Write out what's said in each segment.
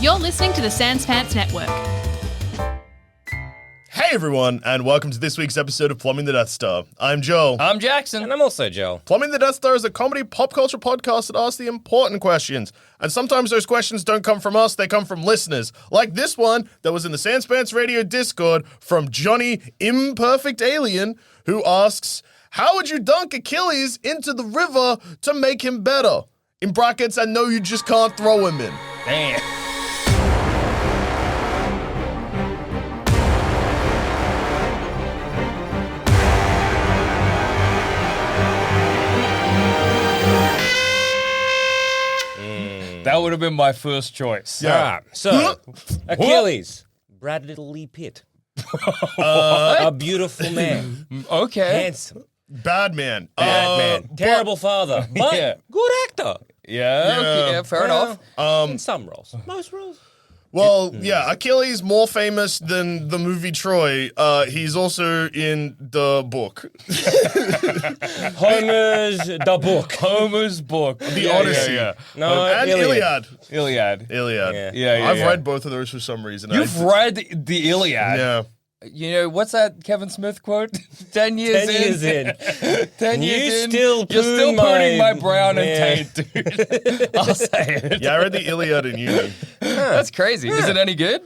You're listening to the Sans Pants Network. Hey everyone, and welcome to this week's episode of Plumbing the Death Star. I'm Joel. I'm Jackson. And I'm also Joel. Plumbing the Death Star is a comedy pop culture podcast that asks the important questions. And sometimes those questions don't come from us, they come from listeners. Like this one that was in the Sans Pants Radio Discord from Johnny Imperfect Alien, who asks, how would you dunk Achilles into the river to make him better? In brackets, I know you just can't throw him in. Damn. That would have been my first choice. Yeah. All right, so Achilles, Bradley Pitt, a beautiful man, Okay. handsome, Bad man. bad man, terrible father, but Yeah. good actor. Yeah, okay, yeah, fair enough. In some roles, most roles. Well, yeah, Achilles more famous than the movie Troy. He's also in the book. Homer's the book. Homer's book. The Odyssey. Yeah, No, And Iliad. Iliad. Iliad. Yeah. I've read both of those for some reason. You've read the Iliad. Yeah. You know, what's that Kevin Smith quote? 10 years 10 years in. 10 years You in. still You're still pruning my brown Yeah. and taint, dude. I'll say it. Yeah, I read the Iliad in uni. That's crazy. Is it any good?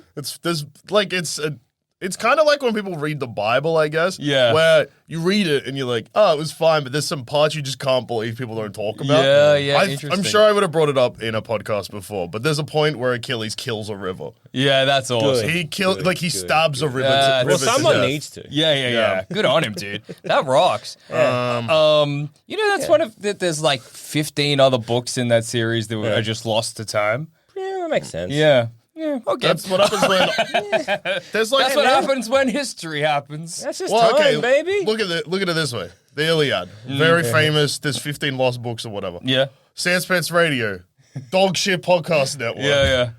It's kind of like when people read the Bible, I guess. Yeah. Where you read it and you're like, oh, it was fine, but there's some parts you just can't believe people don't talk about. Yeah, I'm interesting. sure I would have brought it up in a podcast before, but there's a point where Achilles kills a river. Yeah, that's awesome. He kills, like he stabs a river. Yeah, to, well, river Well, to someone death. needs to. Yeah. Good on him, dude. That rocks. You know, that's one of there's like 15 other books in that series that are just lost to time. Yeah, that makes sense. Yeah, okay. That's what happens when there's like That's what happens when history happens. That's just Well, time, okay, baby. Look at it this way: the Iliad, very famous. There's 15 lost books or whatever. Yeah. Sans Pants Radio, dog shit podcast network. Yeah.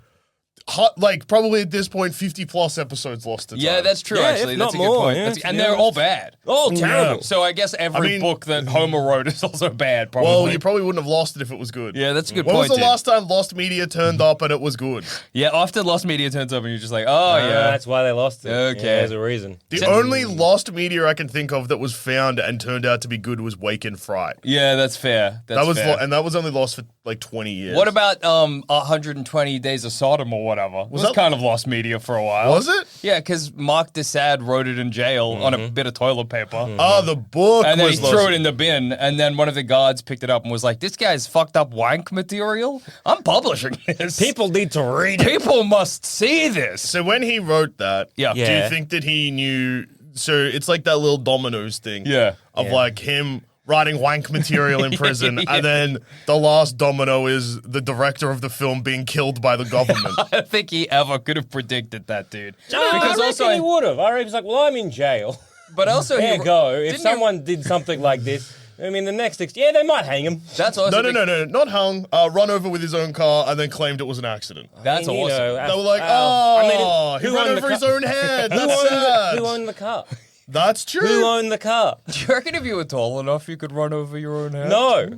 Like probably at this point, 50 plus episodes lost to time. Yeah, that's true, Yeah, actually. if That's a not good more, point. yeah, That's- to and be they're honest. all bad. Oh, terrible. So I guess every mean- book that Homer wrote is also bad, probably. Well, you probably wouldn't have lost it if it was good. Yeah, that's a good When point, was the dude. last time Lost Media turned up and it was good? Yeah, often Lost Media turns up and you're just like, oh, yeah. That's why they lost it. Okay. Yeah, there's a reason. The only Lost Media I can think of that was found and turned out to be good was Wake and Fright. Yeah, that's fair. That's That was fair. and that was only lost for like 20 years. What about 120 Days of Sodom or whatever? Was that- kind of Lost Media for a while. Was it? Yeah, because Mark Desad wrote it in jail on a bit of toilet paper. Oh, the book And then was he lost. threw it in the bin, and then one of the guards picked it up and was like, this guy's fucked up wank material? I'm publishing this. People need to read it. People must see this. So when he wrote that, Yeah. do you Yeah. think that he knew? So it's like that little Dominoes thing, Yeah. of like him writing wank material in prison, and then the last domino is the director of the film being killed by the government. I don't think he ever could have predicted that, dude. Because I reckon he would have. I reckon he's like, well, I'm in jail. But also, There he you go. If didn't someone did something like this, I mean, the next, yeah, they might hang him. that's also No, not hung. Run over with his own car and then claimed it was an accident. That's I mean, you awesome. know, They were like, I mean, oh, he who ran owned over the his car? own head. Who That's sad. who owned the car? That's true. Who owned the car? Do you reckon if you were tall enough, you could run over your own head? No.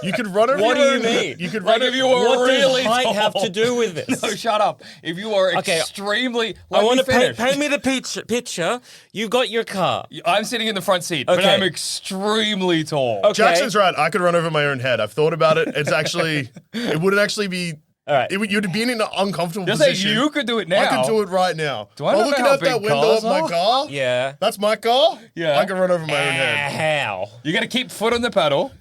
You could run over What your do you own mean? head. You could Like run if you were What really does height tall. have to do with this? No, shut up. If you are Okay, extremely... I want to finish. paint me the picture. You got your car. I'm sitting in the front seat, but Okay. I'm extremely tall. Okay. Jackson's right. I could run over my own head. I've thought about it. It's actually, it wouldn't actually be. All right. You'd be in an uncomfortable Just say position. you could do it now. I could do it right now. Do I not While know looking how out that big window cars of my are? car. Yeah. That's my car. Yeah. I can run over my own head. How? You got to keep foot on the pedal.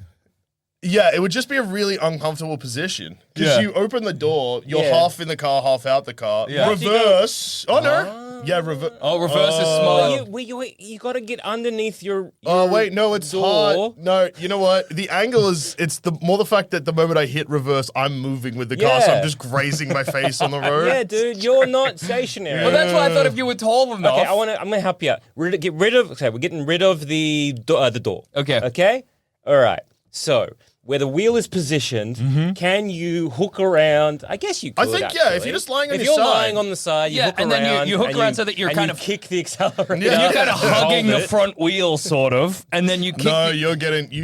Yeah, it would just be a really uncomfortable position because Yeah. you open the door, you're Yeah. half in the car, half out the car. Yeah. Reverse. Oh no. Yeah, reverse. Oh, reverse is Well, small. you got to get underneath your Oh wait, no, it's door. hard. No, you know what? The angle is it's the fact that the moment I hit reverse, I'm moving with the car, so Yeah. I'm just grazing my face on the road. Yeah, dude, you're not stationary. Well, that's why I thought if you were tall enough. Okay, I'm gonna help you out. We're we're getting rid of the door. Okay. Okay. All right. So where the wheel is positioned, can you hook around? I guess you could. I think, actually. yeah, if you're just lying on if your you're side. lying on the side, you hook and around. then you hook and around so that you're and kind you of kick the accelerator. Yeah. you're kind of hugging the Hold it. front wheel, sort of, and then you kick. No, you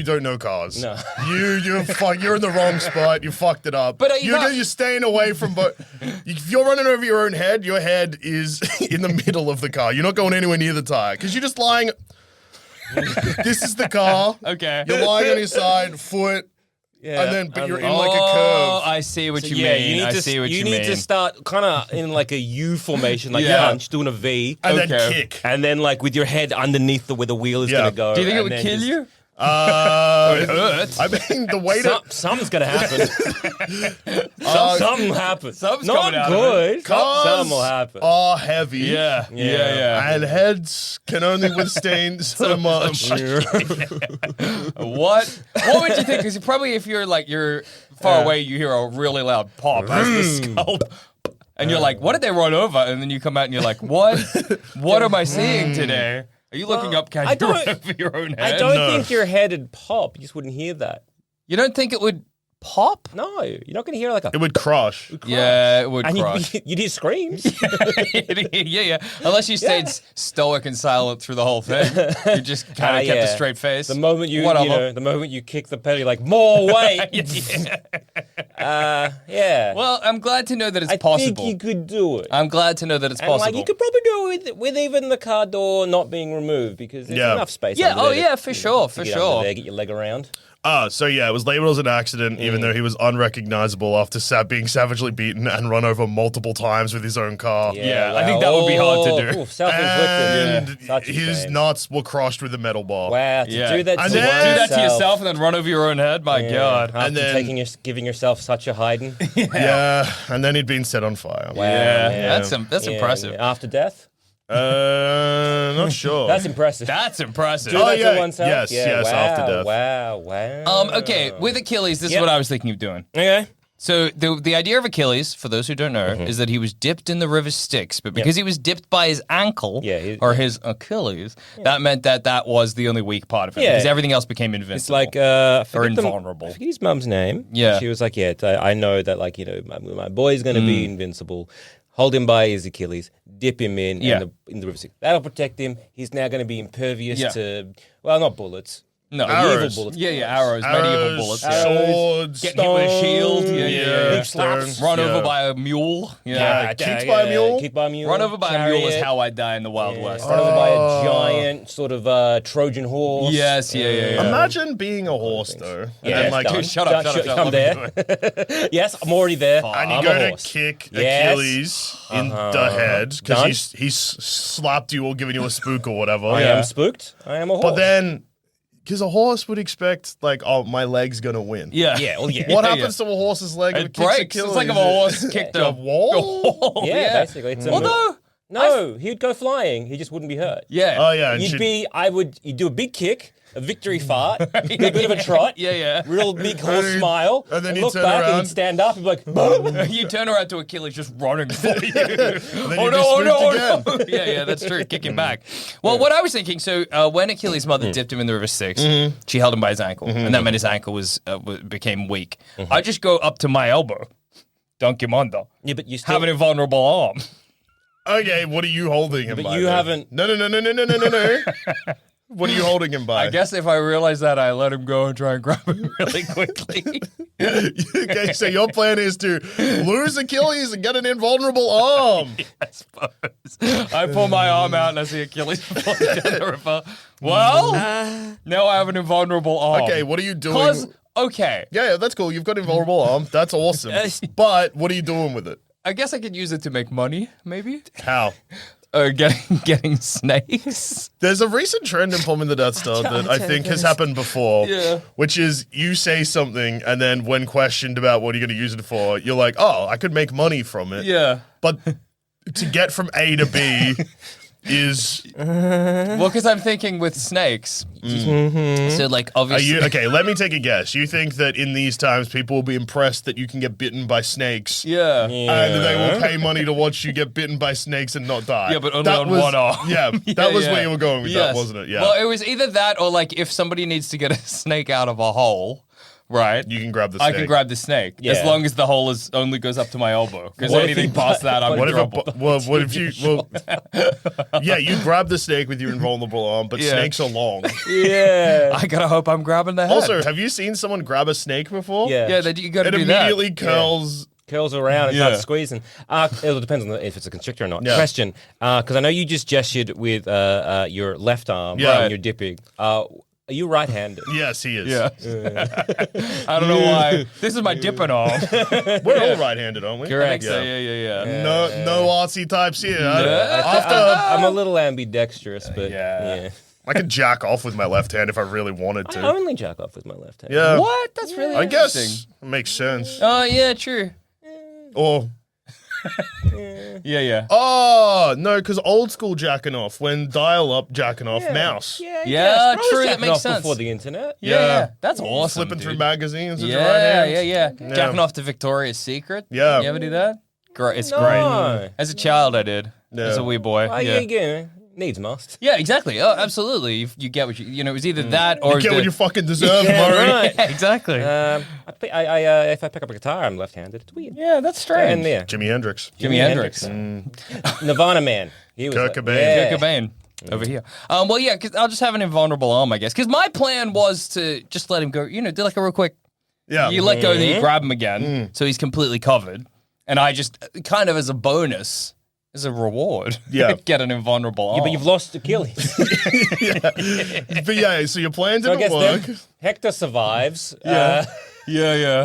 don't know cars. No. You're in the wrong spot. You fucked it up. But you're staying away from. But if you're running over your own head, your head is in the middle of the car. You're not going anywhere near the tire because you're just lying. This is the car. Okay. You're lying on your side, foot, Yeah, and then but you're in Oh, like a curve. I see what you yeah, mean. you need I to, see what you you mean. need to start kind of in like a U formation, like Yeah. punch, doing a V, And then Okay. kick. and then like with your head underneath where the wheel is Yeah. going to go. Do you think it and would then kill just- you? It hurts. I mean, the way to Something's gonna happen. Something happens. something's Not coming out of good. cars Something will happen. are heavy. Yeah. And heads can only withstand so much. What would you think? Because probably if you're far away, you hear a really loud pop as the skull. And you're like, what did they run over? And then you come out and you're like, what? What am I seeing today? Are you looking up? Can I you don't- run over your own head? I don't No. think your head would pop. You just wouldn't hear that. You don't think it would pop? No, you're not going to hear like a. It would crush. Yeah, it would and crush. you'd hear screams. yeah. Unless you stayed stoic and silent through the whole thing, you just kind of kept a straight face. The moment you Whatever. the moment you kick the pedal, you're like more weight. Yeah. Well, I'm glad to know that it's I possible. think you could do it. I'm glad to know that it's And possible. like you could probably do it with even the car door not being removed because there's Yeah. enough space. Yeah, under oh there to- yeah, for sure, to for get sure. under there, get your leg around. So yeah, it was labeled as an accident, even though he was unrecognizable after being savagely beaten and run over multiple times with his own car. Yeah, I think that would be hard to do. Self-inflicted. And Such a his shame. nuts were crushed with a metal bar. Wow, to Yeah. do that And to then- Do that to oneself. yourself and then run over your own head. My Yeah. God. After And then- giving yourself such a hiding. Yeah, and then he'd been set on fire. Wow, Yeah, that's Yeah, impressive. After death? Not sure. That's impressive. That's impressive. Do that yeah, to oneself? yes, wow, after death. Wow. Okay, with Achilles, this is Yep. what I was thinking of doing. Okay. So the idea of Achilles, for those who don't know, is that he was dipped in the river Styx, but because he was dipped by his ankle or his Achilles, that meant that was the only weak part of him Yeah. because everything else became invincible. It's like or invulnerable. I forget his mum's name. Yeah. She was like, yeah, I know that like, my boy's going to be invincible. Hold him by his Achilles, dip him in Yeah. in the river Styx. That'll protect him. He's now going to be impervious Yeah. to, well, not bullets. No, Arrows. Evil bullets. Yeah, arrows, medieval bullets. Arrows, swords, Getting hit with a shield. Yeah. stones, Run over yeah. by a mule. Kicked by a mule? Kicked by a mule. Run over by a mule is chariot. how I die in the Wild West. Run over by a giant sort of Trojan horse. Yes, yeah. Imagine being a horse though, and Yeah, then like done. Shut up. I'm there. Yes, I'm already there. and you I'm go a to horse. kick Yes. Achilles in the head Done. because he's slapped you or given you a spook or whatever. I am spooked. I am a horse. But then, because a horse would expect like, oh, my leg's gonna win. Yeah. Yeah, well, yeah. What happens to a horse's leg? if It kicks breaks. Achilles? It's like if a horse kicked a a wall. Yeah, basically. It's a Although, no, he'd go flying. He just wouldn't be hurt. yeah. Oh yeah, and You'd do a big kick, a victory fart, a bit of a trot, Yeah. real big horse then smile, and then he'd look turn back and around. he'd stand up and be like, boom. You turn around to Achilles just running for you. then Oh you'd no, be oh spooked no. Yeah, that's true. Kick him back. Well, what I was thinking, so when Achilles' mother dipped him in the river Styx, she held him by his ankle, and that meant his ankle became weak. I just go up to my elbow, dunk him under, Yeah, but you still have an invulnerable arm. Okay, what are you holding him But by? you then? haven't- No. What are you holding him by? I guess if I realize that, I let him go and try and grab him really quickly. Okay, so your plan is to lose Achilles and get an invulnerable arm. I suppose. I pull my arm out and I see Achilles falling down the river. Well, now I have an invulnerable arm. Okay, what are you doing? Cause, okay, Yeah, that's cool. You've got an invulnerable arm. That's awesome. But what are you doing with it? I guess I could use it to make money, maybe? How? Or getting snakes. There's a recent trend in Plumbing the Death Star that I think has happened before, Yeah. which is you say something and then when questioned about what you're going to use it for, you're like, oh, I could make money from it. Yeah. But to get from A to B is... Well, because I'm thinking with snakes. So, like, Are obviously. you okay? Let me take a guess. You think that in these times people will be impressed that you can get bitten by snakes, Yeah. and they will pay money to watch you get bitten by snakes and not die? Yeah, but only on one arm. Yeah, that was where you were going with Yes. that, wasn't it? Yeah. Well, it was either that or, like, if somebody needs to get a snake out of a hole, Right. You can grab the snake. I can grab the snake Yeah. as long as the hole only goes up to my elbow. Because What if anything you- past that, I'm What in if trouble. what if you? Well, yeah, you grab the snake with your invulnerable arm, but Yeah. snakes are long. Yeah. I gotta hope I'm grabbing the head. Also, have you seen someone grab a snake before? Yeah. yeah, you gotta It do that. immediately curls. Curls around and Yeah. starts squeezing. It depends on if it's a constrictor or not. Yeah. Question, because I know you just gestured with your left arm Yeah. and you're dipping. Are you right-handed? Yes, he is. Yeah. I don't know why. This is my dipping arm. We're all right-handed, aren't we? Correct. Yeah. Yeah. No artsy types here. I'm a little ambidextrous, but Yeah. I can jack off with my left hand if I really wanted I to. only jack off with my left hand. Yeah. What? That's really I guess interesting. it makes sense. Oh, yeah, true. Or Yeah. oh no, because old school jacking off when dial-up jacking off mouse. Yeah, Yeah, I was true, that jacking makes off sense. Before the internet. Yeah. That's awesome. Flipping through dude. magazines with your right Yeah, hand. Jacking off to Victoria's Secret. Yeah. You ever do that? Great. It's No. great. As a child, I did. Yeah. As a wee boy. Oh, yeah. Needs must. Yeah, exactly. Oh, absolutely. You get what you know. It was either that or You get the, what you fucking deserve, Yeah, Murray. right. Yeah, exactly. If I pick up a guitar, I'm left-handed. It's weird. yeah, that's strange. And there, Jimi Hendrix. Jimi Hendrix. Nirvana man. He was Kurt like- Cobain. Yeah. Kurt Cobain over here. Well, yeah, because I'll just have an invulnerable arm, I guess. Because my plan was to just let him go. You know, do like a real quick. Yeah. You let go, then you grab him again, so he's completely covered, and I just kind of as a bonus. As a reward, Yeah. get an invulnerable arm. Yeah, but you've lost Achilles. But yeah, so your plan So I didn't guess work. then Hector survives. yeah.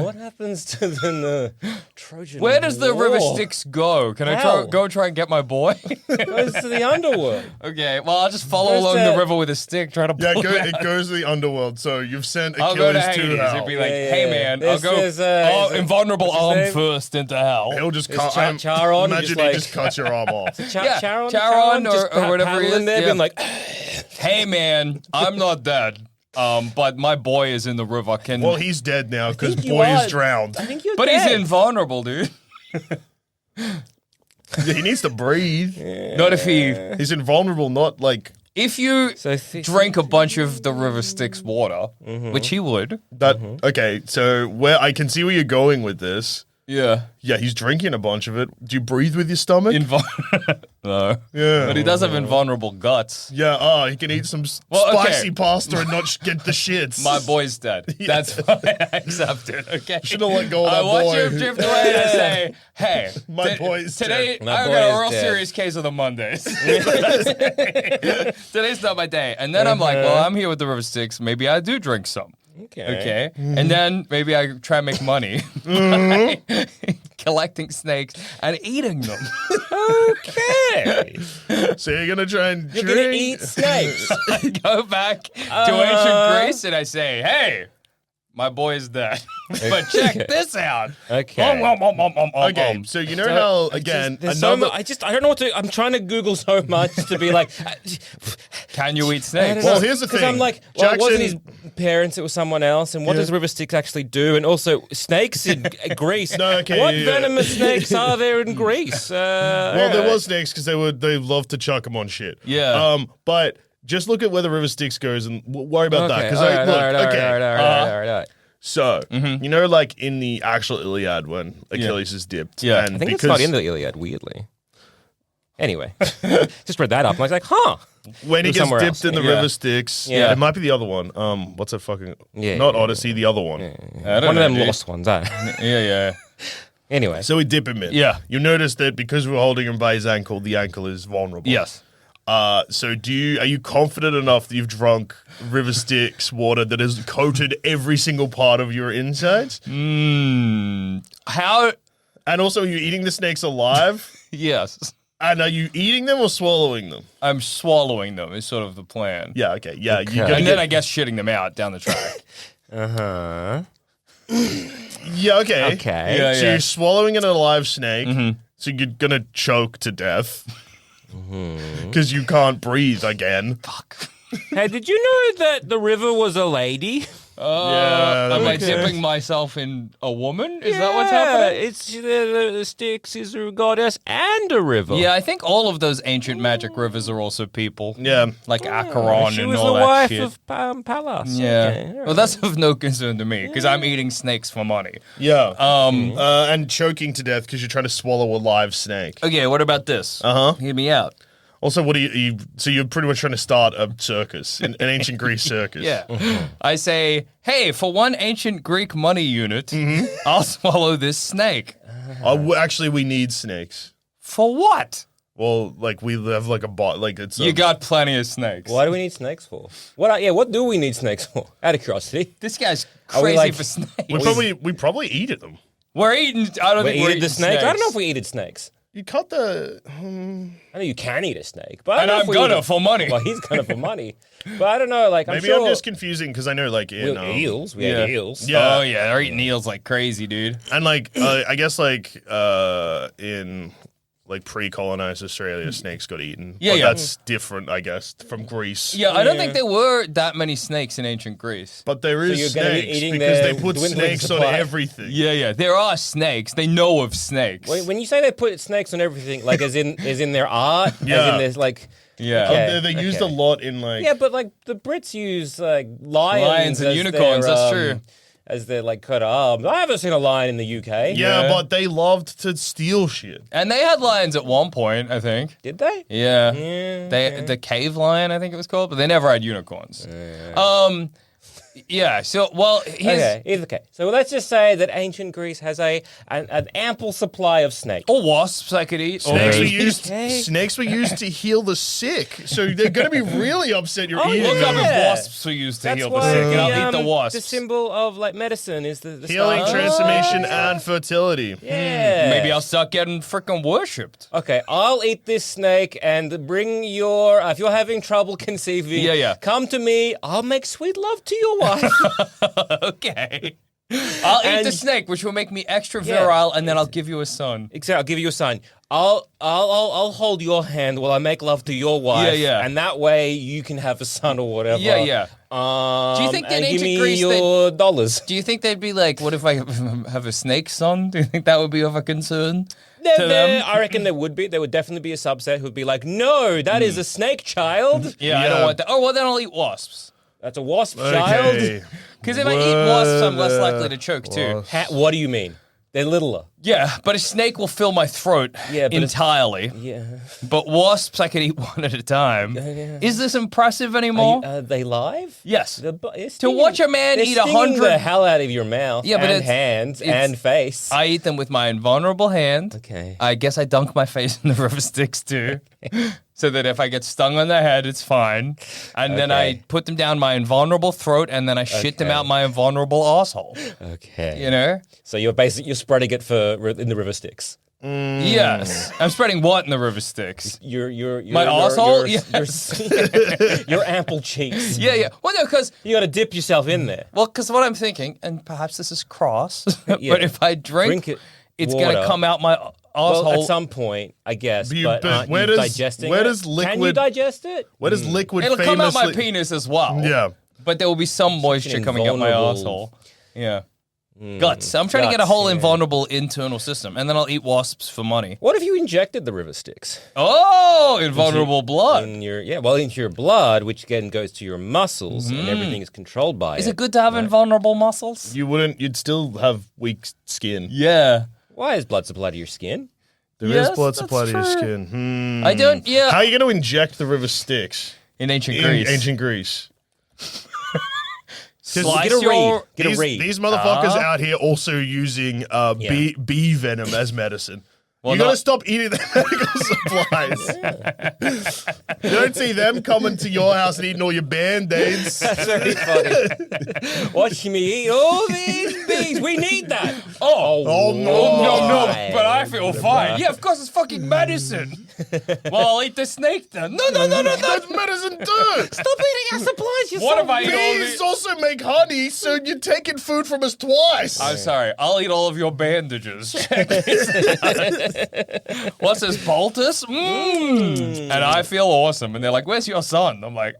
What happens to the Trojan Where does the War? river Styx go? Can I Hell. go try and get my boy? Goes to the underworld. Okay, well I'll just follow Goes along to- the river with a stick, try to pull It goes to the underworld. So you've sent I'll go Achilles to to Hades. hell. It'd be like, Yeah, hey yeah. man, There's- I'll go. there's, Invulnerable what's his arm name? first into hell. He'll just Is cut. Charon Imagine just he like- just cuts your arm off. Yeah, Charon, Charon just or whatever he paddling is, there, yeah. being like, Hey man, I'm not dead. But my boy is in the river. Well, he's dead now because think you boy are. is drowned. I think you're but dead. he's invulnerable, dude. Yeah, he needs to breathe. Not if he. He's invulnerable, not like If you So drank a bunch of the river Styx water, which he would. that. Okay, so where I can see where you're going with this. Yeah. Yeah, he's drinking a bunch of it. Do you breathe with your stomach? No. Yeah. But he does have invulnerable guts. Yeah, he can eat some Well, okay. spicy pasta and not get the shits. My boy's dead. That's fine. I accept it. Okay. Should've let go of I that watch boy. him drift away and I say, "Hey, My boy's today. dead. My I boy got is a real dead." serious case of the Mondays. Today's not my day." And then I'm like, "Well, I'm here with the river Styx. Maybe I do drink some." Okay. And then maybe I try and make money by collecting snakes and eating them. okay. So you're gonna try and You're drink? gonna eat snakes. I go back to ancient Greece and I say, "Hey, my boy is dead. But check this out." Okay. Okay, so you know how again There's so another. much, I don't know what to. I'm trying to Google so much to be like. Can you eat I don't snakes? Well, know. here's the 'Cause thing. I'm like, well, it wasn't his Jackson- parents; it was someone else. And what does river Styx actually do? And also, snakes in Greece. No, okay, what yeah. venomous snakes are there in Greece? Well, there was snakes because they love to chuck them on shit. Yeah. But just look at where the river Styx goes and worry about that because all right. So you know, like in the actual Iliad when Achilles is dipped. Yeah. and I think it's because not in the Iliad. Weirdly. Anyway, just read that up. And I was like, huh. when he It was gets somewhere dipped else. in the Yeah. river Styx. Yeah. It might be the other one. What's that fucking? Yeah, not yeah, Odyssey. The other one. I don't One of know, them dude. lost ones. Eh? Yeah. Anyway, So we dip him in. Yeah. You notice that because we're holding him by his ankle, the ankle is vulnerable. Yes. So are you confident enough that you've drunk river Styx water that has coated every single part of your insides? How? And also, are you eating the snakes alive? Yes. And are you eating them or swallowing them? I'm swallowing them is sort of the plan. Yeah, okay. Yeah, Okay. you gotta And get, then I guess shitting them out down the track. yeah, okay. okay. Yeah, So you're swallowing an alive snake, so you're gonna choke to death. Because you can't breathe again. Fuck. Hey, did you know that the river was a lady? Yeah, Am I okay. dipping myself in a woman? Is that what's happening? It's the Styx is a goddess and a river. Yeah, I think all of those ancient magic rivers are also people. Yeah. Like Acheron She and was all the that wife shit. of Pallas. Yeah. Okay, all Well, that's of no concern to me because I'm eating snakes for money. Yeah. And choking to death because you're trying to swallow a live snake. Okay, what about this? Uh-huh. Hear me out. Also, what do you so you're pretty much trying to start a circus, an ancient Greece circus. Yeah. I say, hey, for one ancient Greek money unit, I'll swallow this snake. Actually, we need snakes. For what? Well, like we have like a bot, like it's. You got plenty of snakes. What do we need snakes for? What do we need snakes for? Out of curiosity. This guy's Are we crazy like- for snakes. We probably eat them. We're eating. I don't We think we're eated the eating snake? I don't know if we eated snakes. You cut the. I know you can eat a snake, but I And don't know I'm if we gonna eat it. for money. Well, he's gonna for money, but I don't know. Like, I'm Maybe sure I'm just confusing because I know like in eels. We Yeah. ate eels. Yeah. Oh yeah, they're eating eels like crazy, dude. and like I guess like in like pre-colonized Australia, snakes got eaten. Yeah, but yeah. that's different, I guess, from Greece. Yeah, I don't think there were that many snakes in ancient Greece. But there you're is gonna be snakes eating because their they put dwindling snakes on supply. everything. Yeah, there are snakes. They know of snakes. Wait, when you say they put snakes on everything, like as in their art, as Yeah. in there's like. Yeah. Okay, They're used okay. a lot in like. Yeah, but like the Brits use like lions and as unicorns, their, that's true. As their like coat of arms. I haven't seen a lion in the UK. Yeah, Yeah. but they loved to steal shit. And they had lions at one point, I think. Did they? Yeah. Yeah, The cave lion, I think it was called, but they never had unicorns. Yeah, so here's Okay, either okay. So let's just say that ancient Greece has an ample supply of snakes. or wasps I could eat. Or Snakes were Okay. used. Snakes were used to heal the sick, so they're going to be really upset you're eating Look up them. if wasps were used to That's heal the why sick, and I'll eat the the wasps. symbol of like medicine is the Healing, star. transformation, and fertility. Yeah. Maybe I'll start getting freaking worshipped. Okay, I'll eat this snake and bring your. If you're having trouble conceiving, Yeah. come to me. I'll make sweet love to your wife. Okay. I'll eat the And- snake, which will make me extra Yeah. virile, and then I'll give you a son. Exactly. I'll give you a sign. I'll hold your hand while I make love to your wife. Yeah. And that way you can have a son or whatever. Yeah. Do you think that and give ancient me Greece your dollars? Do you think they'd be like, what if I have a snake son? Do you think that would be of a concern to them? I reckon there would be. There would definitely be a subset who'd be like, "No, that is a snake child. Yeah, I don't Yeah. want that. Oh, well, then I'll eat wasps. That's a wasp Okay. child." Because if I eat wasps, I'm less likely to choke too. What do you mean? They're littler. Yeah, but a snake will fill my throat Yeah, but it's- entirely. Yeah. But wasps, I can eat one at a time. Is this impressive anymore? Are they live? Yes. They're To watch a man they're eat stinging 100 the hell out of your mouth. Yeah, but and it's- hands it's- and face. I eat them with my invulnerable hand. Okay. I guess I dunk my face in the river Styx too. So that if I get stung on the head, it's fine. And then I Okay. put them down my invulnerable throat and then I shit them Okay. out my invulnerable asshole. Okay. You know? So you're spreading it in the river Styx. Yes. I'm spreading what in the river Styx? Your My asshole? your ample cheeks. Yeah. Well, no, because You got to dip yourself in there. what I'm thinking, and perhaps this is cross, Yeah. but if I drink Drink it. it's going to water. come out my asshole. Well, at some point, I guess. But aren't where you does- digesting where it? does Can you liquid- digest it? Where does liquid It'll come out my famously- penis as well. Yeah. But there will be some moisture coming out my invulnerable- asshole. Yeah. Guts. I'm trying to get a Guts, whole yeah. invulnerable internal system, and then I'll eat wasps for money. What if you injected the river Styx? Oh, invulnerable blood. Into your blood, which again goes to your muscles, and everything is controlled by Is it good to have invulnerable muscles? You'd still have weak skin. Yeah. Why is blood supply to your skin? There is Yes, blood that's supply to your true. skin. I don't. Yeah. How are you going to inject the river Styx In ancient in Greece. ancient Greece? Slice Get a your- read. Get a read. These motherfuckers out here also using bee venom as medicine. You gotta not- stop eating their medical supplies. You don't see them coming to your house and eating all your band-aids. That's very funny. Watch me eat all these bees. We need that. Oh, Oh, no. no, Why? but I feel fine. Yeah, of course it's fucking medicine. Well, I'll eat the snake then. No. That's medicine too. Stop eating our supplies. You're What so if I eat all Bees the... also make honey, so you're taking food from us twice. I'm sorry. I'll eat all of your bandages. Check this out. What's this, poultice? And I feel awesome. And they're like, where's your son? I'm like,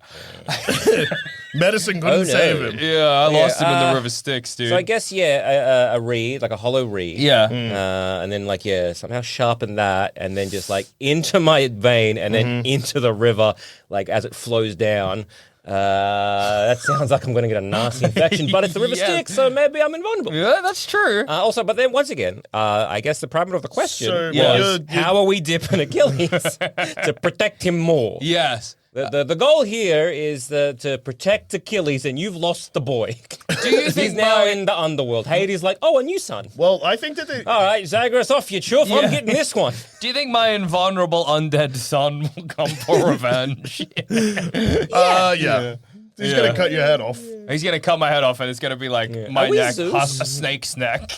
Medicine couldn't save him. yeah, I lost him in the river Styx, dude. So I guess, a reed, like a hollow reed. Yeah. And then, like, somehow sharpen that and then just, like, into my vein and then into the river, like, as it flows down. That sounds like I'm going to get a nasty infection, but it's the river Styx, so maybe I'm invulnerable. Yeah, that's true. Also, but then once again, I guess the parameter of the question So, was how are we dipping Achilles to protect him more? Yes. The goal here is to protect Achilles, and you've lost the boy. Do you He's think now in the underworld. Hades like, oh, a new son. Well, I think that they. All right, Zagreus, off you chuff. I'm getting this one. Do you think my invulnerable undead son will come for revenge? Yeah. He's gonna cut your head off. He's gonna cut my head off, and it's gonna be like my Are we neck, Zeus? a snake's neck.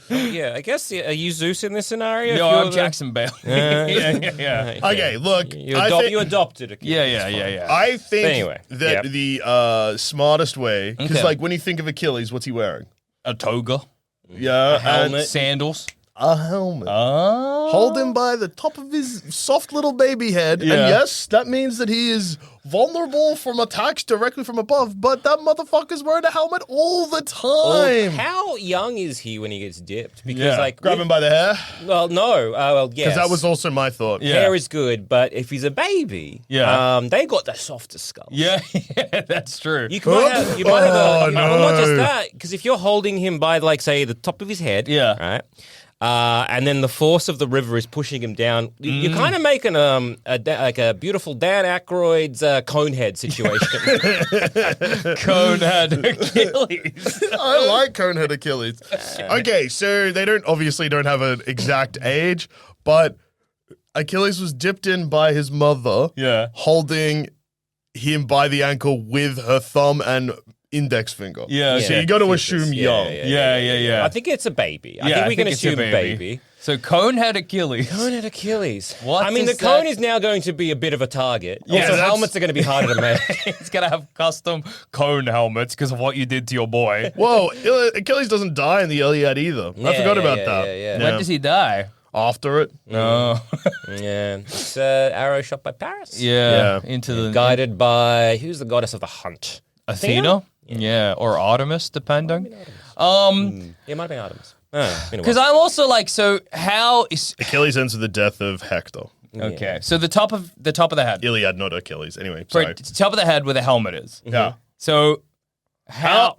Yeah, I guess, are you Zeus in this scenario? No, If you're I'm Jackson Bale. yeah. Okay, look. You I think, adopted Achilles. Yeah. I think Anyway, that the smartest way, because Okay. like when you think of Achilles, what's he wearing? A toga, Yeah, helmet. sandals. a helmet. Oh. Hold him by the top of his soft little baby head. Yeah. And yes, that means that he is vulnerable from attacks directly from above, but that motherfucker's wearing a helmet all the time. How young is he when he gets dipped? Because, Yeah. like, Grab him by the hair. well, no. Well, yes. Because that was also my thought. Yeah. Hair is good, but if he's a baby, they got the softest skull. Yeah, that's true. You might have, you might have Oh, well, not just no. that, because if you're holding him by, like, say, the top of his head, Yeah. right, and then the force of the river is pushing him down, you're kind of making like a beautiful Dan Aykroyd's Conehead situation. Conehead Achilles. I like Conehead Achilles. Okay, so they obviously don't have an exact age, but Achilles was dipped in by his mother, Yeah. holding him by the ankle with her thumb and index finger. Yeah, So okay. you got to Fetus. assume Yeah, young. Yeah. I think it's a baby. I Yeah, think we can it's a assume baby. So Conehead Achilles. Conehead Achilles. What I mean, the does cone that- is now going to be a bit of a target. Yeah, Also, that's- helmets are going to be harder to make. He's gonna have custom cone helmets because of what you did to your boy. Whoa, Achilles doesn't die in the Iliad either. I forgot about that. yeah. When does he die? After it. Oh, Yeah, it's arrow shot by Paris. yeah. Yeah. Into the Guided by who's the goddess of the hunt? Athena. Yeah, or Artemis, depending. Yeah, it might have been Artemis. Because I'm also like, so how is Achilles ends with the death of Hector. okay? So the top of the head, Iliad, not Achilles. Anyway, sorry. right, top of the head where the helmet is. Yeah. So how?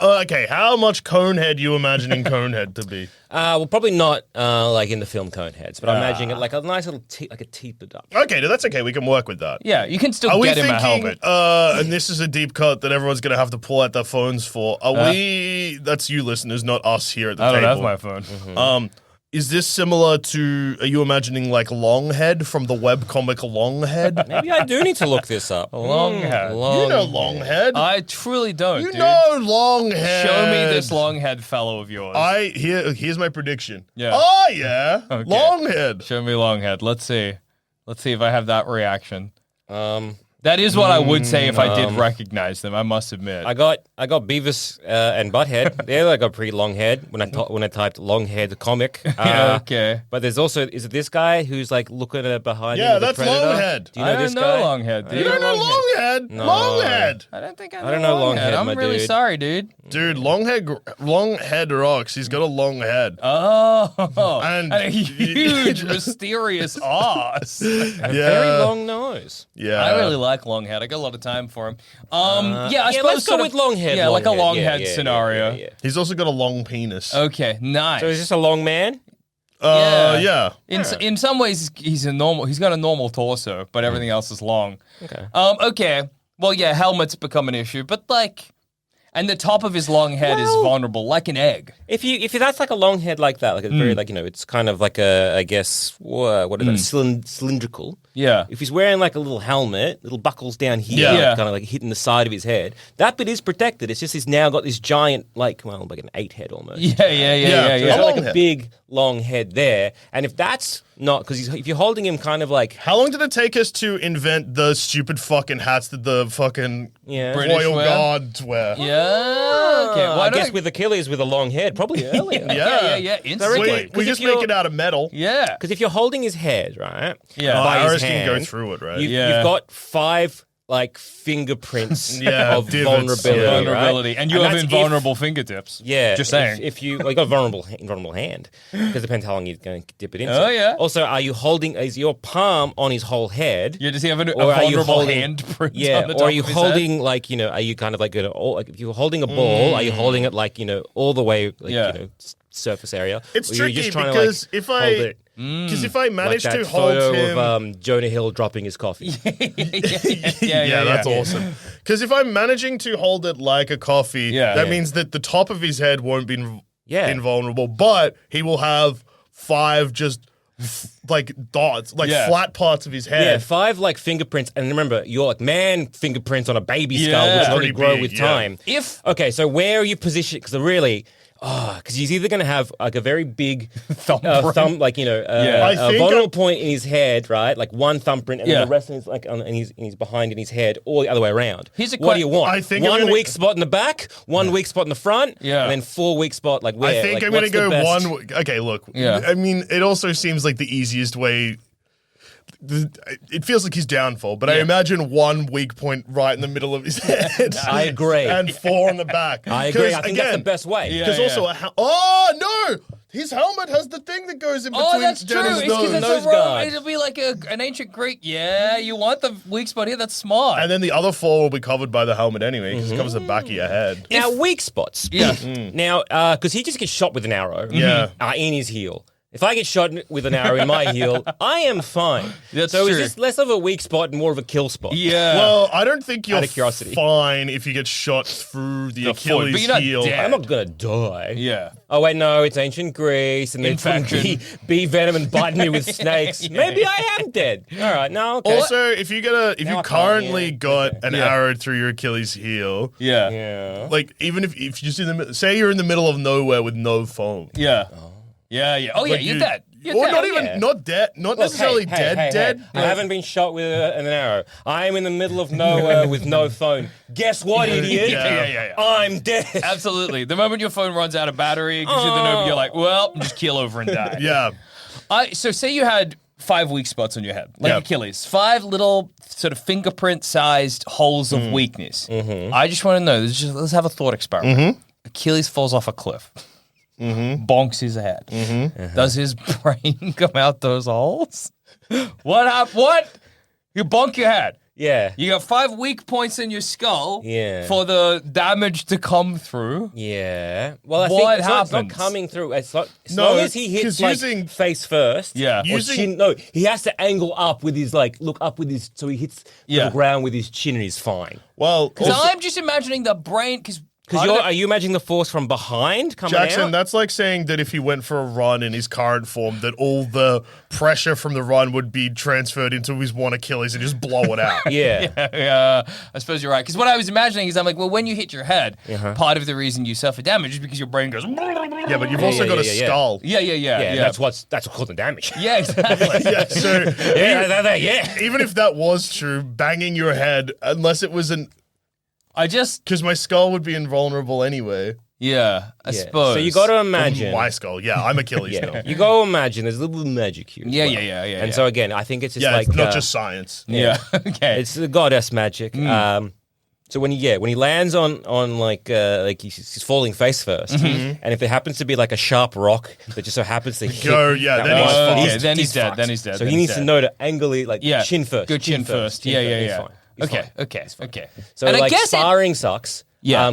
How much Conehead you imagining Conehead to be? well, probably not like in the film Coneheads, but I'm imagining it like a nice little like a teepered up. Okay, that's okay. We can work with that. Yeah, you can still Are we get him a thinking, helmet. and this is a deep cut that everyone's going to have to pull out their phones for. Are we, that's you listeners, not us here at the I don't table. have my phone. Is this similar to, are you imagining like Longhead from the webcomic Longhead? Maybe I do need to look this up. Longhead. You know Longhead. I truly don't. You dude. know Longhead. Show me this longhead fellow of yours. Here's my prediction. Yeah. Oh yeah. Okay. Longhead. Show me longhead. Let's see if I have that reaction. That is what I would say if I did recognize them. I must admit. I got Beavis and Butthead. They're like a pretty long head when I typed long head comic. Okay. But there's also, is it this guy who's like looking at behind him? Yeah, with the that's Predator? Longhead. Do you know I this don't know guy? Longhead, dude. You don't know Longhead? No. Longhead. I don't think I don't know Longhead, I'm my really dude. sorry, dude. Dude, Longhead rocks. He's got a long head. Oh, And- and a huge, mysterious ass. Very long nose. Yeah. I really like Longhead. I got a lot of time for him. I suppose let's go sort with of- Longhead. Yeah, like a Longhead. Longhead scenario. Yeah. He's also got a long penis. Okay, nice. So is this a long man? Yeah. In some ways, he's a normal. He's got a normal torso, but everything else is long. Okay. Okay. Well, yeah, helmets become an issue, but like, and the top of his long head is vulnerable, like an egg. If that's like a long head like that, like it's very like it's kind of like a, I guess what is that, cylindrical. Yeah. If he's wearing like a little helmet, little buckles down here, Yeah. kind of like hitting the side of his head, that bit is protected. It's just he's now got this giant, like an 8 head almost. Yeah. So He's got long like a head. big long head there, and if that's not because if you're holding him kind of like How long did it take us to invent the stupid fucking hats that the fucking British royal wear? guards wear? Yeah. Okay. Well, I guess with Achilles with a long head, probably earlier. Yeah. Instantly. We if just you're- make it out of metal. Yeah. Because if you're holding his head, right? Yeah. Oh, by his arrows can go hand, through it, right? Yeah. You've got 5 like fingerprints Yeah, of divots. vulnerability. Yeah. Vulnerability, right? and you have that's invulnerable fingertips. Yeah, Just saying. If you got a invulnerable hand, because it depends how long you're going to dip it into. Oh, yeah. Also, is your palm on his whole head? Yeah, does he have a Or are you vulnerable holding- handprint? Yeah, on the top or are you of his holding like are you kind of like if you're holding a ball, are you holding it like all the way like Yeah. Surface area? It's or you're tricky just trying because to, like, if I hold it because if I like manage that to hold photo him, of Jonah Hill dropping his coffee. yeah, that's awesome. Because if I'm managing to hold it like a coffee, Yeah. that Yeah. means that the top of his head won't be Yeah. invulnerable, but he will have 5 just like dots, like Yeah. flat parts of his head. Yeah, 5 like fingerprints, and remember, you're like man fingerprints on a baby skull, Yeah. which only Pretty grow big, with yeah. time. Okay, so where are you positioned? Because really, because he's either going to have like a very big thumb, like Yeah. I a think vulnerable point in his head, right? Like one thumbprint, and Yeah. then the rest is like and he's behind in his head, or the other way around. Here's a what do you want? I think I'm one gonna- weak spot in the back, one weak spot in the front, Yeah. and then 4 weak spot like where? I think like, I'm going to what's the go best? one. Okay, look. Yeah. I mean, it also seems like the easiest way. It feels like his downfall, but I imagine one weak point right in the middle of his head. I agree. And 4 on the back. I agree. 'Cause, I think that's the best way. Yeah. Because also, no, his helmet has the thing that goes in between Oh, that's true. Dennis' It's because nose. it's Nose a Roman. guard. It'll be like an ancient Greek. Yeah, you want the weak spot here. That's smart. And then the other 4 will be covered by the helmet anyway, because it covers the back of your head. Now, weak spots. Yeah. Now, because he just gets shot with an arrow Yeah. in his heel. If I get shot with an arrow in my heel, I am fine. That's so true. is this less of a weak spot and more of a kill spot? Yeah. Well, I don't think you're Out of curiosity. fine if you get shot through the The foot, Achilles but you're not heel. dead. I'm not going to die. yeah. Oh, wait, no, it's ancient Greece and they're putting Infection. bee venom and biting me with snakes. Maybe I am dead. All right, no, okay. Also, if you Now you I can't, currently yeah. got an Yeah. arrow through your Achilles heel, Yeah. yeah. like even if you're just say you're in the middle of nowhere with no phone, Yeah. Yeah. Yeah. Oh, yeah. Like You're you- dead. You're or dead. not Oh, even yeah. not dead, not necessarily dead. I haven't been shot with an arrow. I am in the middle of nowhere with no phone. Guess what, idiot? Yeah. I'm dead. Absolutely. The moment your phone runs out of battery, it gives you the note, you're like, well, just keel over and die. Yeah, So say you had 5 weak spots on your head, like Yeah. Achilles. 5 little sort of fingerprint-sized holes of weakness. I just want to know, let's have a thought experiment. Achilles falls off a cliff. Bonks his head. Does his brain come out those holes? What? You bonk your head. Yeah. You got 5 weak points in your skull Yeah. for the damage to come through. Yeah. Well, I What think it's not happens? coming through. It's not, as No, long as he 'cause hits like using- face first. Yeah. Or Using- chin. No, he has to angle up with his look up with his so he hits Yeah. the ground with his chin and he's fine. well, So also- I'm just imagining the brain, because Because are you imagining the force from behind coming Jackson, out? that's like saying that if he went for a run in his current form, that all the pressure from the run would be transferred into his one Achilles and just blow it out. Yeah. I suppose you're right. Because what I was imagining is I'm like, well, when you hit your head, part of the reason you suffer damage is because your brain goes. Yeah, but you've also got a yeah. skull. Yeah. Yeah, that's what's causing damage. Yeah, exactly. Yeah, so Yeah. even if that was true, banging your head, unless it was because my skull would be invulnerable anyway. I suppose. So you got to imagine. My skull, yeah, I'm Achilles Yeah. now. You got to imagine there's a little magic here. as Yeah, well. yeah. And so again, I think it's just Yeah, like it's not just science. Yeah. Okay. it's the goddess magic. So when he lands on like he's falling face first, and if it happens to be like a sharp rock that just so happens to hit, Go, yeah, that then he's one, fucked. Okay, then he's dead. fucked. Then he's dead. So then he he's needs to dead. know to angle it like Yeah. chin first. Go chin first. chin Yeah. He's Yeah. fine. He's Okay. fine. Okay. So And I like guess sparring sucks. Yeah.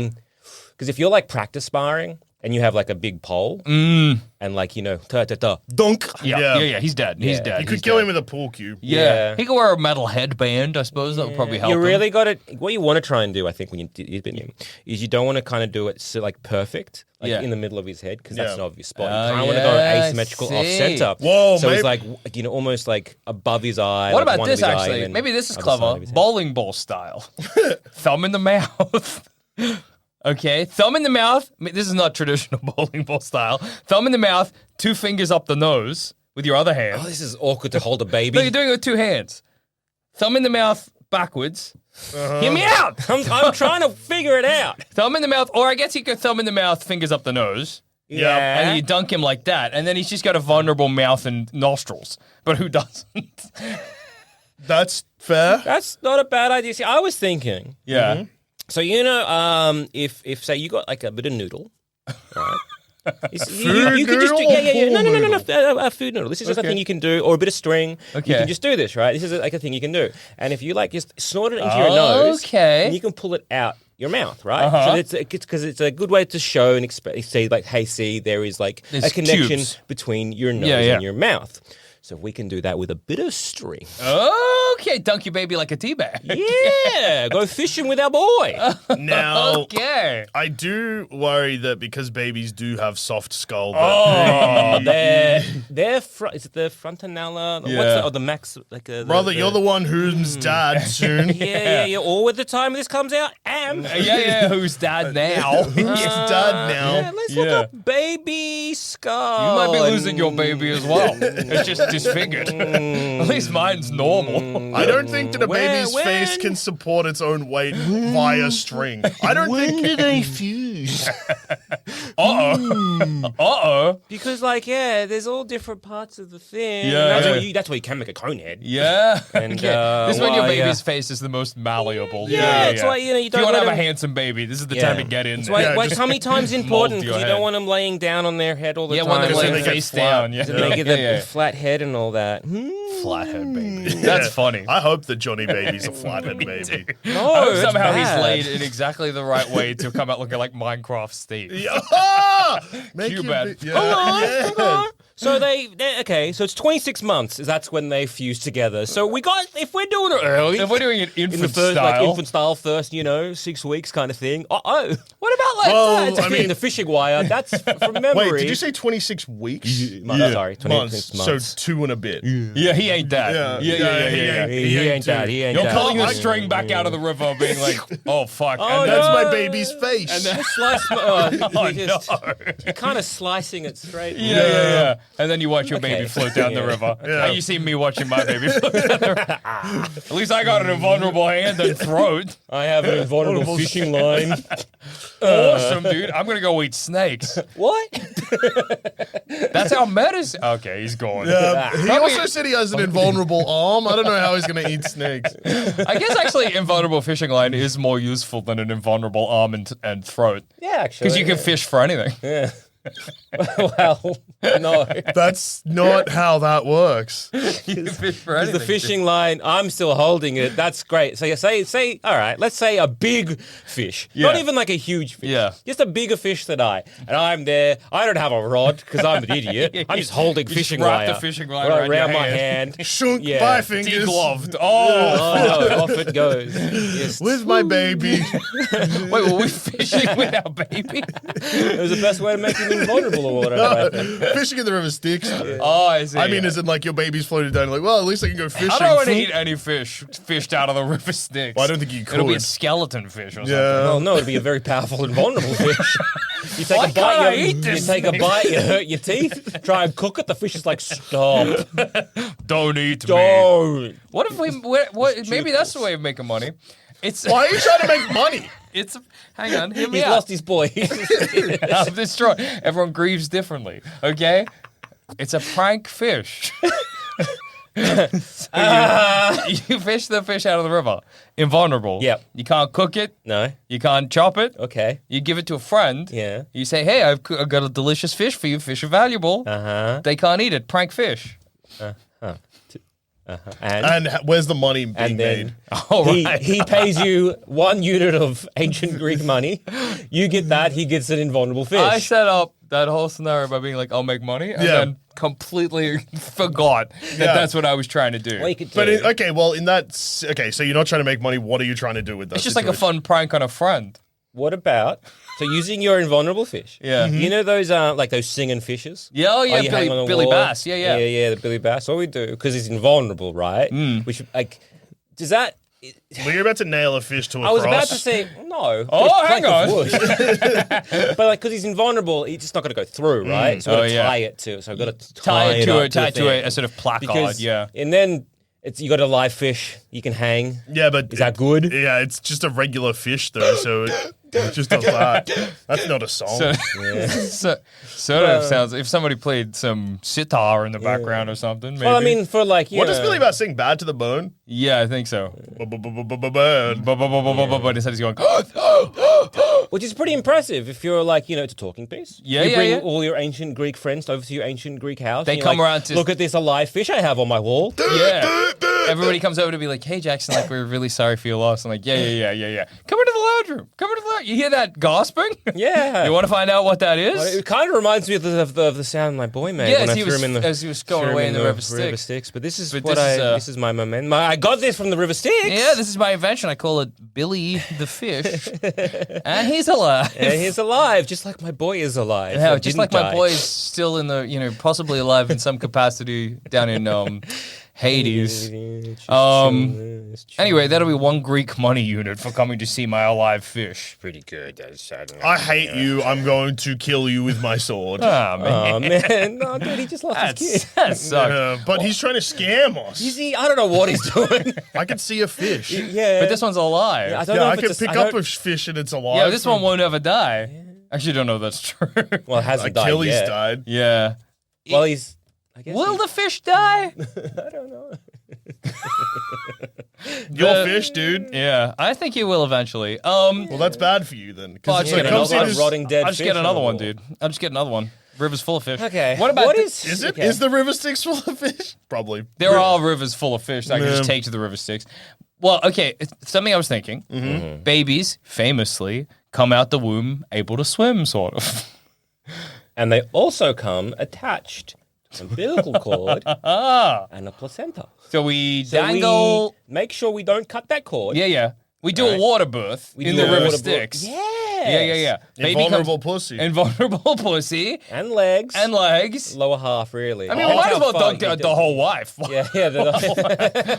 Because if you're like practice sparring and you have like a big pole and like dunk. Yeah. He's dead. He's Yeah. dead. You could kill him with a pool cue. Yeah. He could wear a metal headband, I suppose. That would probably help You him. really got to. What you want to try and do, I think, when you hit him, is you don't want to kind of do it so like perfect, like Yeah. in the middle of his head, because that's Yeah. an obvious spot. Oh, You kind of want to go yeah, I asymmetrical see. off center. Whoa, so it's maybe- like almost like above his eye. What like about one this, of his eye, actually? and Maybe this is other side clever. of his head. Bowling ball style. Thumb in the mouth. Okay, thumb in the mouth. I mean, this is not traditional bowling ball style. Thumb in the mouth, 2 fingers up the nose. with your other hand. Oh, this is awkward to hold a baby. No, you're doing it with two hands. Thumb in the mouth backwards. Hear me out. I'm trying to figure it out. Thumb in the mouth, or I guess you could thumb in the mouth, fingers up the nose. Yeah. And then you dunk him like that, and then he's just got a vulnerable mouth and nostrils. But who doesn't? That's fair. That's not a bad idea. See, I was thinking. Yeah. So if say you got like a bit of noodle, right? You can just do, no, a food noodle. This is just a thing you can do, or a bit of string. Okay. You can just do this, right? This is like a thing you can do. And if you like just snort it into your nose, Okay. you can pull it out your mouth, right? So it's a good way to show and say like, hey, see, there is like There's a connection tubes. between your nose and your mouth. So we can do that with a bit of string. Okay, dunk your baby like a tea bag. Yeah, go fishing with our boy. Now, Okay. I do worry that because babies do have soft skull. Oh, is it the frontanella? Yeah. What's the max? Like Brother, you're the one who's dad soon. yeah. Or at the time this comes out, am. Yeah. Who's dad now? Who's dad now? Yeah, let's look up baby skull. You might be losing your baby as well. It's just disfigured. At least mine's normal. I don't think that a baby's When? face can support its own weight via string. I don't think. do they fuse? Uh-oh. Because there's all different parts of the thing. Yeah. That's why you can make a cone head. Yeah. And, Okay. This is when your why, baby's face is the most malleable. Yeah, that's why, you If you don't want to let have a them- handsome baby, this is the time to get in That's there. why tummy time's important, mold your because you head. don't want them laying down on their head all the Yeah, time. when they're So laying they get face flat. down. Yeah. So they get the Yeah. flat head and all that. Flathead baby. That's funny. I hope that Johnny Baby's a flathead baby. No, I hope it's somehow he's bad. laid in exactly the right way to come out looking like Minecraft Steve. Make your Cubed. yeah. Hold on. So okay. So it's 26 months. That's when they fuse together. So if we're doing it early, If we're doing it in the infant first style, infant style first, 6 weeks kind of thing. What about Well, I mean the fishing wire? That's from memory. Wait, did you say 26 weeks? Sorry, 26 months. So 2 and a bit. yeah, he ain't that. Yeah. He ain't that. He ain't You're that. pulling the string back out of the river, being like, "Oh fuck!" Oh, and That's that's my baby's face. Just you're kind of slicing it straight. yeah. And then you watch your baby Okay. float down the Yeah. river. Yeah. How you see me watching my baby float down the river. At least I got an invulnerable hand and throat. I have an invulnerable fishing line. Awesome, dude. I'm gonna go eat snakes. What? That's how medicine. Okay, he's gone. He also said he has an invulnerable arm. I don't know how he's going to eat snakes. I guess actually invulnerable fishing line is more useful than an invulnerable arm and throat. Yeah, actually. Because you can fish for anything. Yeah. Well, no. That's not how that works. You can fish for The anything. fishing line, I'm still holding it. That's great. So you say, all right, let's say a big fish. Not Yeah. even like a huge fish. Yeah. Just a bigger fish than I. And I'm there. I don't have a rod because I'm an idiot. I'm just holding You fishing just wrap wire. the fishing line right around your my hand. hand. Shunk Yeah. by fingers. Degloved. Oh, Oh, no, off it goes. Yes. With my baby. wait, were we fishing with our baby? It was the best way to make him invulnerable or whatever. Fishing in the river sticks. Oh, I see. I mean, as in like your baby's floated down. Like, well, at least I can go fishing. I don't want to eat any fish fished out of the river Styx. Well, I don't think you It'll be a could. skeleton fish or something. Yeah. Well, no, it'd be a very powerful and vulnerable fish. You take Why a can't I bite, eat you this take a thing? bite, you hurt your teeth. Try and cook it. The fish is like, stop, Don't eat me. don't. What if we? What? Maybe that's the way of making money. It's. Why are you trying to make money? It's. Hang on. Hear me He's out. lost his boy. I'm destroyed. Everyone grieves differently. Okay. It's a prank fish. So you fish the fish out of the river. Invulnerable. Yep. You can't cook it. No. You can't chop it. Okay. You give it to a friend. Yeah. You say, hey, I've got a delicious fish for you. Fish are valuable. Uh-huh. They can't eat it. Prank fish. And where's the money being And made? then All right. he pays you 1 unit of ancient Greek money. You get that. He gets an invulnerable fish. I set up that whole scenario by being like, I'll make money. And Yeah. then completely forgot that Yeah. that's what I was trying to do. Well, you could But do- okay, well, so you're not trying to make money. What are you trying to do with that? It's just like a fun prank on a friend. what about using your invulnerable fish? Yeah. You know those like those singing fishes? Yeah, oh, yeah, you hang on the Billy wall? Bass. Yeah. Yeah, the Billy Bass. All we do, because he's invulnerable, right? We should, like, does that Well, you're about to nail a fish to a cross. I was about to say no. Oh, hang on. But like, because he's invulnerable, he's just not going to go through, right? So I've got to tie it to. So I've got to Tie it to thing. a sort of placard, Because, yeah. And then you got a live fish you can hang. Yeah, but Is that good? Yeah, it's just a regular fish though, so it just does that. That's not a song. Sort of sounds, if somebody played some sitar in the background or something, maybe. Well, I mean, for like, What does Billy Bat sing? Bad to the bone? Yeah, I think so. Burn. But instead he's going, which is pretty impressive if you're like, it's a talking piece. Yeah, you yeah, bring yeah. all your ancient Greek friends over to your ancient Greek house. They and you're come like, around to- look at this alive fish I have on my wall. yeah. Everybody comes over to be like, hey, Jackson, like, we're really sorry for your loss. I'm like, yeah. Come into the lounge room. Come into the lounge. You hear that gasping? Yeah. You want to find out what that is? It kind of reminds me of the sound my boy made Yeah, when as I he threw was- him in the as he was going threw him away in the River Styx. But this is But what this this is my moment. I got this from the River Styx. Yeah, this is my invention. I call it Billy the Fish. And he's alive. And he's alive, just like my boy is alive. Yeah, or just didn't like my die. boy is still in the, possibly alive in some capacity down in Hades. Anyway, that'll be one Greek money unit for coming to see my alive fish. Pretty good. I hate you. I'm going to kill you with my sword. Ah, man. Oh man, no, dude, he just lost his kid. That sucks. But he's trying to scam us. You see, I don't know what he's doing. I can see a fish. Yeah, But this one's alive. I don't Yeah, know I if can it's pick up a fish and it's alive. Yeah, this one won't ever die. Actually, don't know if that's true. Well, it hasn't died Achilles yet. died. Yeah. Well, he's. I guess Will the fish die? I don't know. Your fish, dude. Yeah, I think he will eventually. Well, that's bad for you then. Well, I'll Because just get come see another this- rotting dead I'll just fish get in another the one, wall. dude. I'll just get another one. River's full of fish. Okay. What about Is it? okay. Is the river Styx full of fish? Probably. There are rivers full of fish that I can just Yeah. take to the River Styx. Well, okay, it's something I was thinking. Babies, famously, come out the womb able to swim, sort of. And they also come attached to an umbilical cord and a placenta. So we So dangle. we make sure we don't cut that cord. Yeah. We do a water birth in do the a River water Styx. birth. Yeah. Baby Invulnerable comes- pussy. Invulnerable pussy And legs. and legs. lower half, really. I mean, we might as well dunk the whole wife. Yeah.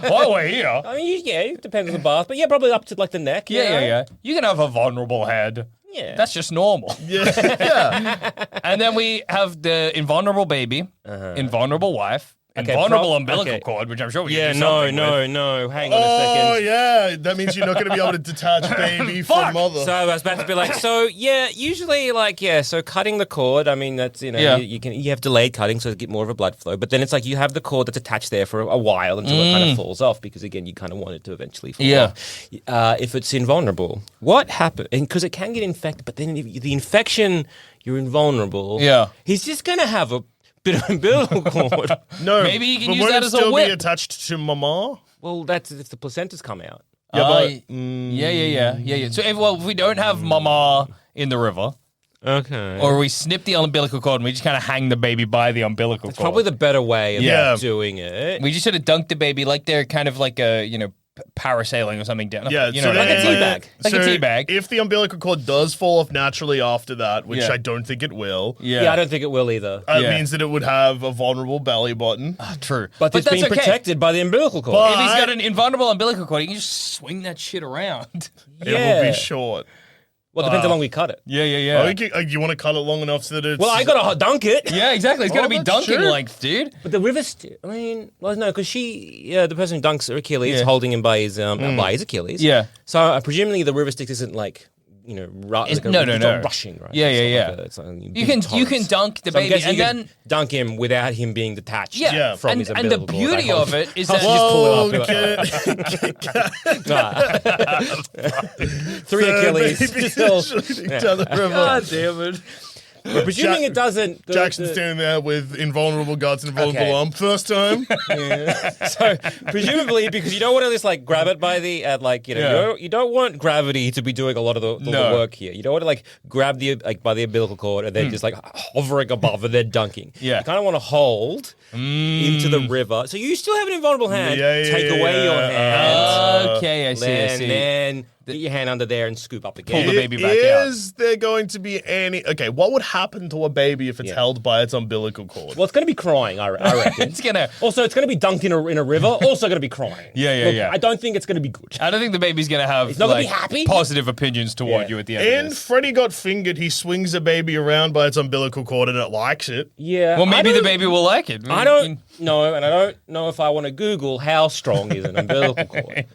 While we're here. I mean, it depends on the bath, but yeah, probably up to like the neck. Yeah. You can have a vulnerable head. Yeah. That's just normal. Yeah. And then we have the invulnerable baby, invulnerable wife, Okay, invulnerable umbilical okay. cord, which I'm sure we Yeah, can do something with. no. Hang on a Oh, second. yeah. That means you're not going to be able to detach baby from mother. So I was about to be like, usually so cutting the cord, I mean, that's, Yeah. you have delayed cutting so you get more of a blood flow, but then it's like you have the cord that's attached there for a while until it kind of falls off because, again, you kind of want it to eventually fall off. If it's invulnerable, what happens? Because it can get infected, but then if the infection, you're invulnerable. Yeah. He's just going to have a bit of umbilical cord. No. Maybe you can but use won't that it as a still whip. be attached to mama? Well, that's if the placenta's come out. Yeah, but Yeah. So if we don't have mama in the river, Okay. or we snip the umbilical cord and we just kind of hang the baby by the umbilical cord. Probably the better way of Yeah. doing it. We just sort of dunk the baby like they're kind of like a, parasailing or something down. Yeah, you so know, like a then- teabag. Like a so teabag. If the umbilical cord does fall off naturally after that, which Yeah. I don't think it will, Yeah, I don't think it will either. it Yeah. means that it would have a vulnerable belly button. True. But it's that's being okay. protected by the umbilical cord. But- If he's got an invulnerable umbilical cord, he can just swing that shit around. It will be short. Well, it depends how long we cut it. Yeah. Oh, you want to cut it long enough so that it's... Well, I gotta dunk it. Yeah, exactly. It's got to be that's dunking true. length, dude. But the river, no, because the person who dunks Achilles is holding him by his Achilles. Yeah. So presumably the river Styx isn't like, no. it's not rushing, right? Yeah, It's yeah, not yeah. it's like You can dunk the So I'm baby guessing and you then can dunk him without him being detached. yeah, from and, his and the umbilical cord. beauty of it is that Whoa, Three Achilles. Still, shooting down the river. damn it. but presuming Jack- it doesn't. Jackson's standing there with invulnerable guts and invulnerable Okay. arm. First time. So presumably, because you don't want to just like grab it by the Yeah. you don't want gravity to be doing a lot of the No. work here. You don't want to like grab the by the umbilical cord and then just like hovering above and then dunking. Yeah. You kind of want to hold into the river, so you still have an invulnerable hand. Yeah, take away your hand, Okay, I see. and then get your hand under there and scoop up again. Pull the baby back out. Is there going to be any... Okay, what would happen to a baby if it's held by its umbilical cord? Well, it's going to be crying, I reckon. It's gonna. Also, it's going to be dunked in a river. Also going to be crying. Yeah. I don't think it's going to be good. I don't think the baby's gonna have not gonna be happy. positive opinions toward you at the end of In this. Freddy Got Fingered, he swings a baby around by its umbilical cord and it likes it. Yeah. Well, maybe the baby will like it. I don't know, and I don't know if I want to Google how strong is an umbilical cord.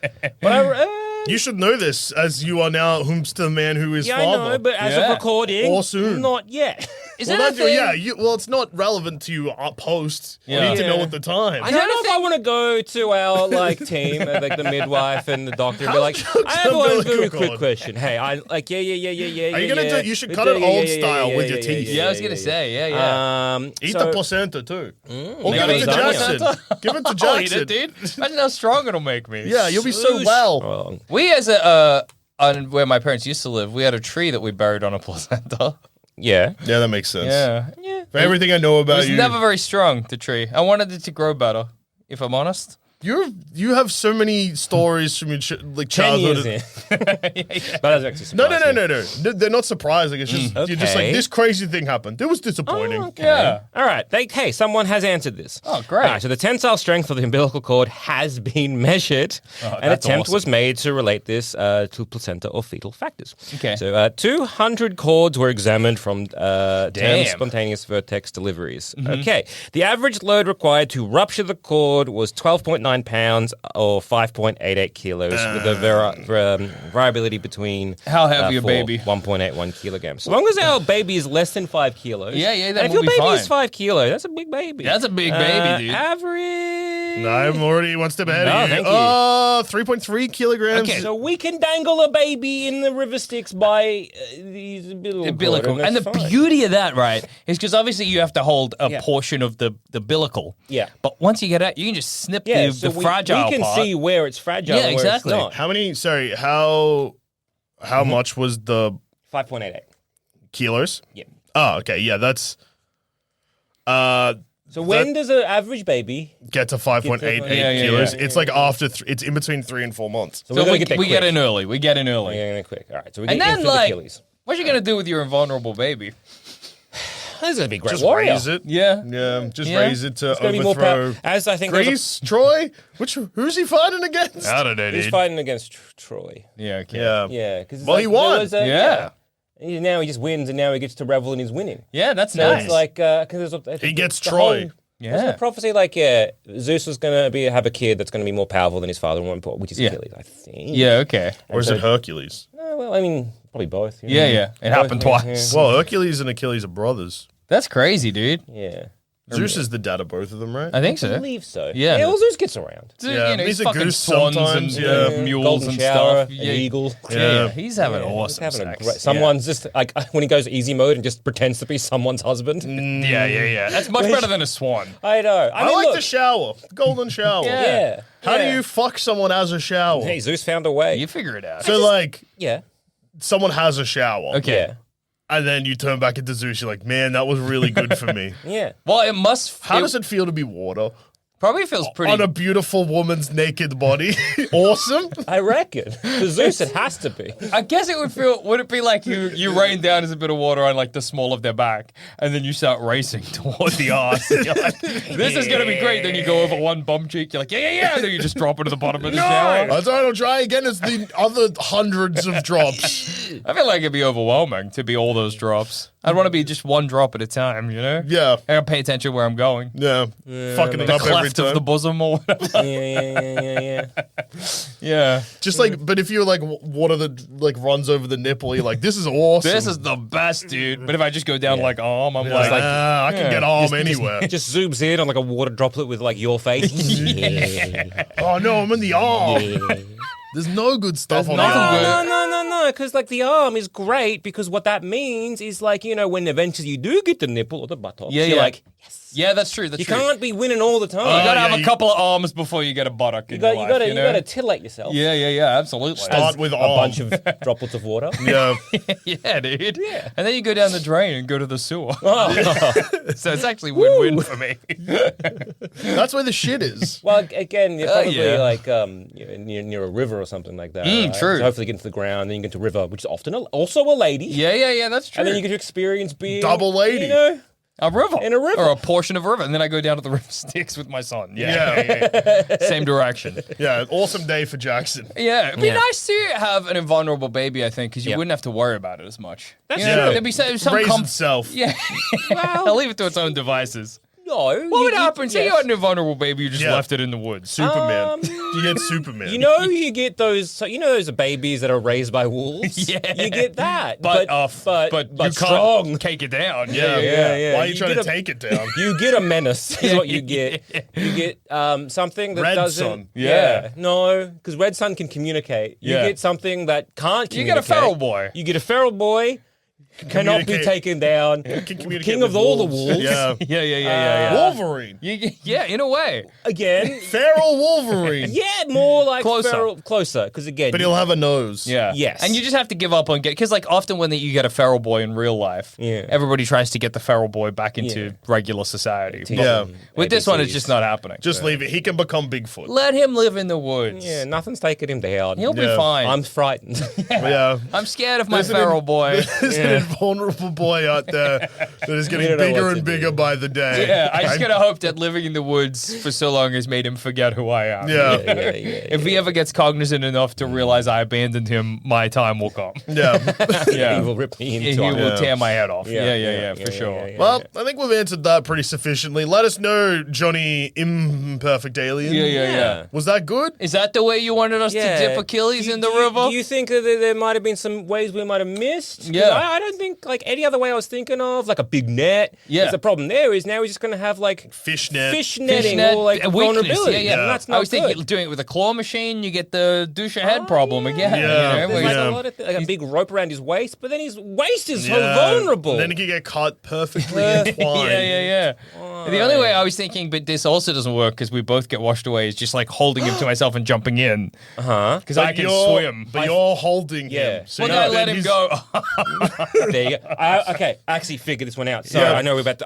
But You should know this, as you are now the man who is yeah, father. I know, but as Yeah. of recording, Or soon. not yet. Is Well, that a that's- thing? yeah, well, it's not relevant to you post. Yeah. You need to know Yeah. at the time. I don't know if I want to go to our team, like the midwife and the doctor, and be like, How's I have one umbilical very quick cord? question. Hey, I like yeah. Are you gonna yeah. do? You should cut it old style with your teeth. Yeah, I was gonna say, yeah. Eat so- the placenta too. Or You give gotta it eat to the Jackson. placenta? Give it to I'll eat Jackson. it, dude. Imagine how strong it'll make me. Yeah, you'll be so Swoosh. well. Wrong. We as on where my parents used to live, we had a tree that we buried on a placenta. Yeah. Yeah, that makes sense. Yeah. For everything I know It about was you, never very strong, the tree. I wanted it to grow better, if I'm honest. you have so many stories from your 10 childhood. years in. But that's actually No. surprising. They're not surprising. It's just you're just like Okay. this crazy thing happened. It was disappointing. Oh, okay. Yeah. All right. Hey, someone has answered this. Oh, great. All right, so the tensile strength of the umbilical cord has been measured. An that's attempt awesome. was made to relate this to placenta or fetal factors. Okay. So 200 cords were examined from 10 Damn. spontaneous vertex deliveries. Okay. The average load required to rupture the cord was 12.9 pounds or 5.88 kilos with a variability between How heavy a for baby? 1.81 kilograms. So long as our baby is less than 5 kilos. Yeah, then And if we'll your be baby fine. is 5 kilos, that's a big baby. That's a big baby, dude. Average. No, I'm already one step ahead No, of you. thank you. 3.3 kilograms. Okay. So we can dangle a baby in the river Styx by these Umbilical. And the beauty of that, right, is because obviously you have to hold a portion of the umbilical. Yeah. But once you get out, you can just snip yeah, the so fragile we can part. see where it's fragile Yeah, and where exactly. it's not. How many? Sorry, how much was the 5.88. kilos? Yeah. Oh, okay. Yeah, that's So when does an average baby... get to 5.88 Yeah, kilos. yeah. It's like after it's in between 3 and 4 months. So So we're going to get there we quick. get in early. We get in early. We're going quick. All right, so we And get then, in for the like, Achilles. what you going to do with your invulnerable baby? This is going to be a great Just warrior. raise it. Yeah. Yeah, just Yeah. raise it to It's going to be more overthrow. power. As I think there's Greece, Troy? Who's he fighting against? I don't know, he's fighting against Troy. Yeah, okay. Yeah. Yeah, because Well, he won. Yeah. Now he just wins, and now he gets to revel in his winning. Yeah, that's So nice. it's like because He gets the Troy. whole- Yeah. Wasn't the prophecy like Zeus was gonna have a kid that's gonna be more powerful than his father, and more important, which is Yeah. Achilles, I think. Yeah, okay. Or is it Hercules? No, well, I mean, probably both. you Yeah, know. yeah. It Both, happened yeah, twice. Well, Hercules and Achilles are brothers. That's crazy, dude. Yeah. Zeus is the dad of both of them, right? I think I so. believe so. Yeah. Well, Zeus gets around. So, Yeah, you know, he's he's a fucking goose swans sometimes, and yeah. mules Golden and shower, stuff. an Yeah. eagle. Yeah, he's having Yeah, awesome he's having a sex. great- Someone's just like when he goes easy mode and just pretends to be someone's husband. Yeah. That's much better than a swan. I know. I mean, like look, the shower, the golden shower. Yeah. How Yeah. do you fuck someone as a shower? Hey, Zeus found a way. You figure it out. So, like, Yeah. someone has a shower, Okay. Yeah. and then you turn back into Zeus. You're like, man, that was really good for me. Yeah. Well, it must. How does it feel to be water Probably feels pretty. on a beautiful woman's naked body? Awesome. I reckon. For Zeus, it has to be. I guess it would feel. Would it be like you rain down as a bit of water on like the small of their back, and then you start racing toward the arse? And you're like, this is gonna be great. Then you go over one bum cheek. You're like, yeah. And then you just drop into the bottom of the shower. I don't know. Try again. It's the other hundreds of drops. I feel like it'd be overwhelming to be all those drops. I'd want to be just one drop at a time. You know? Yeah. I gotta pay attention where I'm going. Yeah. Fucking it The up every cleft of time. the bosom or whatever. Yeah. Yeah. Just like, but if you're like, water that like runs over the nipple, you're like, this is awesome. This is the best, dude. But if I just go down like arm, I'm It's like, like, I can get arm anywhere. Just zooms in on like a water droplet with like your face. Oh no, I'm in the arm. There's no good stuff on the nothing arm. good. No, because like the arm is great because what that means is like, when eventually you do get the nipple or the buttock, Yeah, you're yeah. like, yes. Yeah, that's true. That's You true. can't be winning all the time. You gotta have yeah, a couple of arms before you get a buttock in your life, you gotta titillate yourself. Yeah, absolutely. Start with a arm. bunch of droplets of water. Yeah. Yeah, dude. Yeah. And then you go down the drain and go to the sewer. Oh. So it's actually win-win for me. That's where the shit is. Well, again, you're probably yeah. like near a river or something like that. Right? true. So hopefully, get into the ground, then you get to river, which is often also a lady. Yeah, that's true. And then you get to experience being Double lady. You know, a river. In a river. Or a portion of a river. And then I go down to the river Styx with my son. Yeah. Same direction. Yeah. Awesome day for Jackson. Yeah, it'd be Yeah. nice to have an invulnerable baby, I think, because you Yeah. wouldn't have to worry about it as much. That's You know, true. There'd be some Raise itself. Yeah. I'll leave it to its own devices. no. What would happen? Say you had an invulnerable baby, you just Yeah. left it in the woods. Superman. You get Superman. You know, you get those. So you know those babies that are raised by wolves. Yeah. You get that, But you strong. can't take it down. Yeah. Yeah. Why are you You trying to get a- take it down? You get a menace, is what you get. You get something that Red doesn't. Sun. Yeah. No, because Red Sun can communicate. You Yeah. get something that can't You communicate. get a feral boy. You get a feral boy. Cannot be Communicate. taken down. Can communicate King with of all the wolves. Yeah. Yeah. Wolverine. Yeah, in a way. Again. Feral Wolverine. Yeah, more like Closer. closer. Because again, But he'll have a nose. Yeah. Yes. And you just have to give up on because like often when you get a feral boy in real life, Yeah. everybody tries to get the feral boy back into Yeah. regular society. But Yeah. with this one, it's ABCs. just not happening. Just leave it. He can become Bigfoot. let him live in the woods. Yeah, nothing's taking him down. He'll be Yeah. fine. I'm frightened. Yeah. I'm scared of my There's an feral boy. There's an invulnerable boy out there that is getting don't know bigger what and to bigger do. by the day. Yeah, I just gotta hope that living in the woods for so long has made him forget who I am. Yeah. If he ever gets cognizant enough to realize I abandoned him, my time will come. Yeah. Yeah. He will rip me He into will tear my head off. Yeah, For sure. Well, I think we've answered that pretty sufficiently. Let us know, Johnny Imperfect Alien. Yeah. Was that good? Is that the way you wanted us to dip Achilles in the river? Do you think that there might have been some ways we might have missed? 'Cause Yeah. I don't think like any other way I was thinking of, like a big net. Yeah. 'Cause the problem there is now we're just going to have like Fishnet. fish netting Fishnet, or like a weakness. vulnerability. Yeah. And that's not I was thinking good. doing it with a claw machine, you get the douche your head problem again. Yeah. You know, There's where like he's- a lot of like a big rope around his waist, but then his waist is so Yeah. vulnerable. Then he can get cut perfectly yeah, entwined. yeah. The only way I was thinking, but this also doesn't work because we both get washed away, is just like holding him to myself and jumping in. Because I But can you're- swim. But you're holding Yeah. him. So Well, you- then I let then him he's- go. There you go. Okay, I actually figured this one out. So Yeah. I know I figured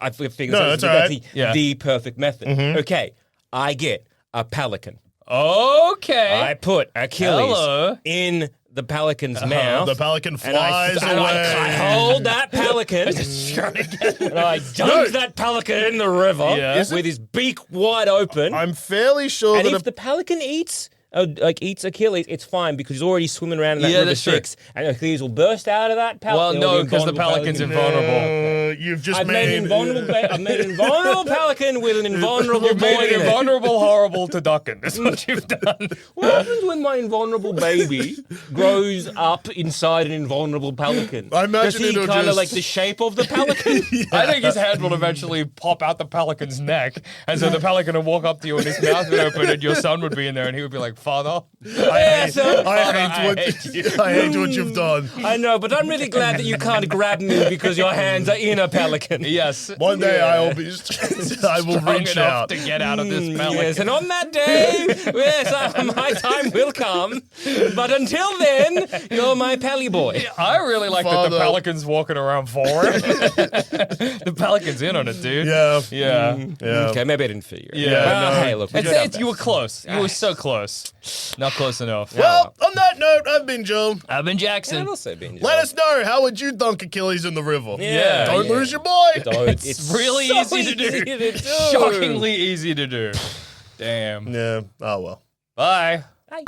No, this that's out. all That's right. Yeah. the perfect method. Okay, I get a pelican. Okay. I put Achilles Hello. in the pelican's mouth. The pelican and I, flies and away. I hold that pelican and I dunk that pelican in the river Yeah. with his beak wide open. I'm fairly sure and that if the pelican eats Achilles, it's fine because he's already swimming around in that Yeah, river that's true. Styx, and Achilles will burst out of that Well, pelican. no, because the pelican's invulnerable. You've just I've made an invulnerable. I've made an invulnerable pelican with an invulnerable You boy made it in it. invulnerable, horrible to ducking. That's what you've done. What happens when my invulnerable baby grows up inside an invulnerable pelican? I imagine Does he it'll kind of just- like the shape of the pelican? I think his head will eventually pop out the pelican's neck, and so the pelican will walk up to you and his mouth would open, and your son would be in there, and he would be like, "Father." I hate you. what you've done. I know, but I'm really glad that you can't grab me because your hands are in a pelican. Yes. One day I will be. I will Strong reach enough out. to get out of this pelican. Yes, and on that day, my time will come. But until then, you're my pelly boy. I really like that Father. the pelican's walking around for him. The pelican's in on it, dude. Yeah. Yeah. Yeah. Okay, maybe I didn't figure it. Yeah, Well, no. hey, look, we I'd got say our you were close. You were so close. Not close enough. Well, on that note, I've been Joe. I've been best. Jackson. I've also been. Let us know, how would you dunk Achilles in the river? Yeah, Don't yeah. lose your boy. It's really so easy to do. easy to do. Shockingly easy to do. Damn. Yeah. Oh well. Bye. Bye.